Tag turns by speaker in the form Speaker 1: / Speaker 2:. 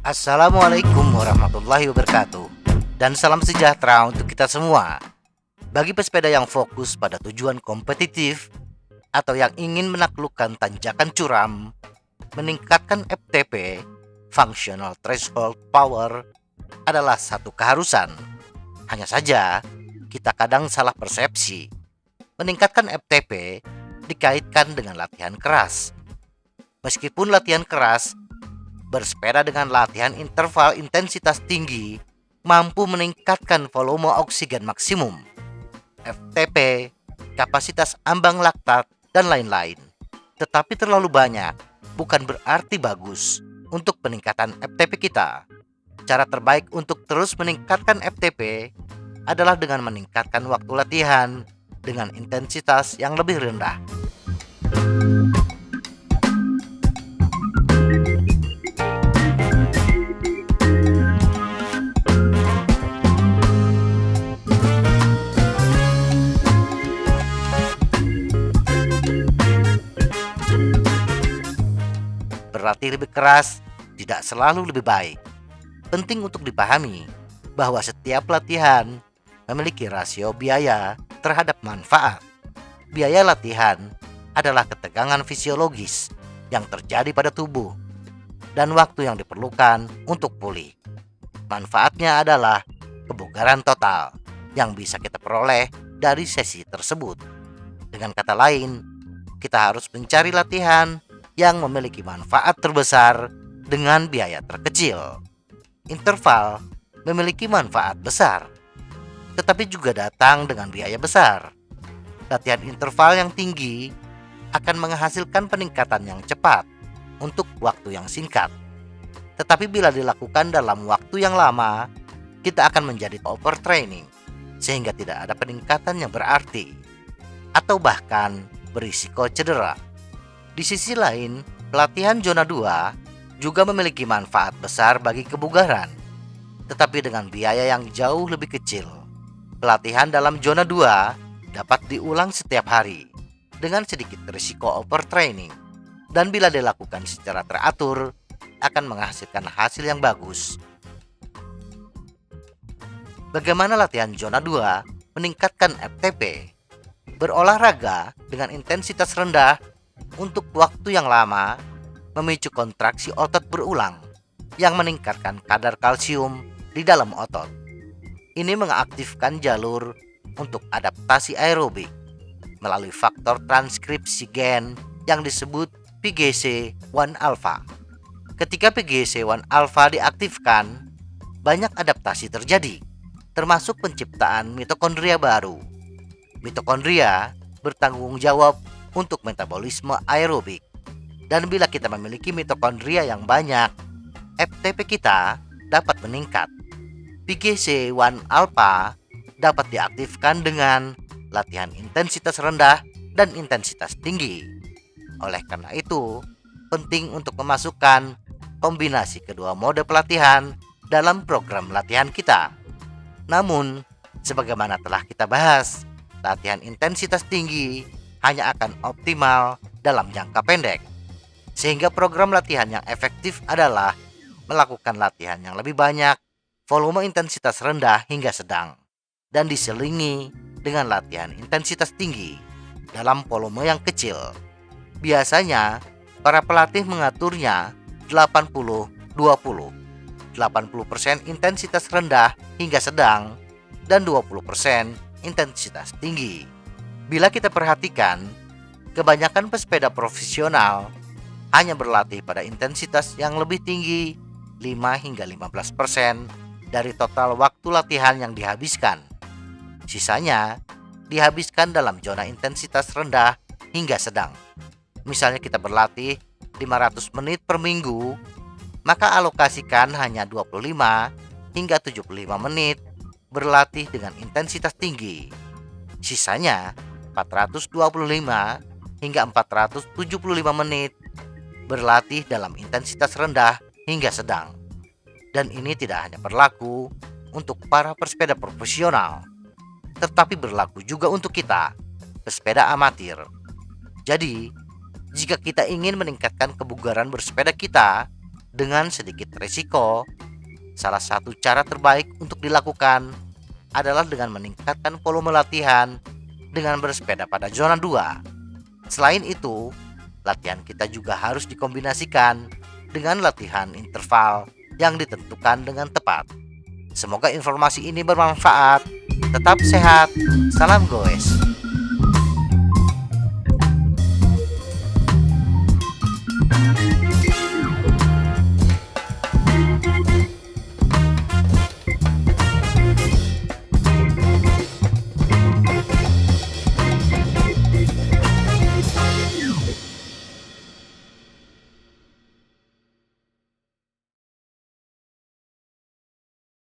Speaker 1: Assalamualaikum warahmatullahi wabarakatuh. Dan salam sejahtera untuk kita semua. Bagi pesepeda yang fokus pada tujuan kompetitif atau yang ingin menaklukkan tanjakan curam, meningkatkan FTP (Functional Threshold Power) adalah satu keharusan. Hanya saja, kita kadang salah persepsi. Meningkatkan FTP dikaitkan dengan latihan keras. Meskipun latihan keras, bersepeda dengan latihan interval intensitas tinggi mampu meningkatkan volume oksigen maksimum, FTP, kapasitas ambang laktat, dan lain-lain. Tetapi terlalu banyak bukan berarti bagus untuk peningkatan FTP kita. Cara terbaik untuk terus meningkatkan FTP adalah dengan meningkatkan waktu latihan dengan intensitas yang lebih rendah. Berlatih lebih keras tidak selalu lebih baik. Penting untuk dipahami bahwa setiap latihan memiliki rasio biaya terhadap manfaat. Biaya latihan adalah ketegangan fisiologis yang terjadi pada tubuh dan waktu yang diperlukan untuk pulih. Manfaatnya adalah kebugaran total yang bisa kita peroleh dari sesi tersebut. Dengan kata lain, kita harus mencari latihan yang memiliki manfaat terbesar dengan biaya terkecil. Interval memiliki manfaat besar, tetapi juga datang dengan biaya besar. Latihan interval yang tinggi akan menghasilkan peningkatan yang cepat untuk waktu yang singkat. Tetapi bila dilakukan dalam waktu yang lama, kita akan menjadi overtraining, sehingga tidak ada peningkatan yang berarti, atau bahkan berisiko cedera. Di sisi lain, latihan zona 2 juga memiliki manfaat besar bagi kebugaran, tetapi dengan biaya yang jauh lebih kecil. Pelatihan dalam zona 2 dapat diulang setiap hari dengan sedikit risiko overtraining, dan bila dilakukan secara teratur akan menghasilkan hasil yang bagus. Bagaimana latihan zona 2 meningkatkan FTP? Berolahraga dengan intensitas rendah untuk waktu yang lama memicu kontraksi otot berulang yang meningkatkan kadar kalsium di dalam otot. Ini mengaktifkan jalur untuk adaptasi aerobik melalui faktor transkripsi gen yang disebut PGC1-alpha. Ketika PGC1-alpha diaktifkan, banyak adaptasi terjadi, termasuk penciptaan mitokondria baru. Mitokondria bertanggung jawab untuk metabolisme aerobik. Dan bila kita memiliki mitokondria yang banyak, FTP kita dapat meningkat. PGC1-alpha dapat diaktifkan dengan latihan intensitas rendah dan intensitas tinggi. Oleh karena itu, penting untuk memasukkan kombinasi kedua mode pelatihan dalam program latihan kita. Namun, sebagaimana telah kita bahas, latihan intensitas tinggi hanya akan optimal dalam jangka pendek. Sehingga program latihan yang efektif adalah melakukan latihan yang lebih banyak, volume intensitas rendah hingga sedang, dan diselingi dengan latihan intensitas tinggi dalam volume yang kecil. Biasanya, para pelatih mengaturnya 80-20. 80% intensitas rendah hingga sedang dan 20% intensitas tinggi. Bila kita perhatikan, kebanyakan pesepeda profesional hanya berlatih pada intensitas yang lebih tinggi 5-15% dari total waktu latihan yang dihabiskan. Sisanya dihabiskan dalam zona intensitas rendah hingga sedang. Misalnya kita berlatih 500 menit per minggu, maka alokasikan hanya 25 hingga 75 menit berlatih dengan intensitas tinggi. Sisanya 425 hingga 475 menit berlatih dalam intensitas rendah hingga sedang. Dan ini tidak hanya berlaku untuk para pesepeda profesional, tetapi berlaku juga untuk kita, pesepeda amatir. Jadi, Jika kita ingin meningkatkan kebugaran bersepeda kita dengan sedikit risiko, salah satu cara terbaik untuk dilakukan adalah dengan meningkatkan volume latihan dengan bersepeda pada zona 2. Selain itu, latihan kita juga harus dikombinasikan dengan latihan interval yang ditentukan dengan tepat. Semoga informasi ini bermanfaat. Tetap sehat. Salam goes.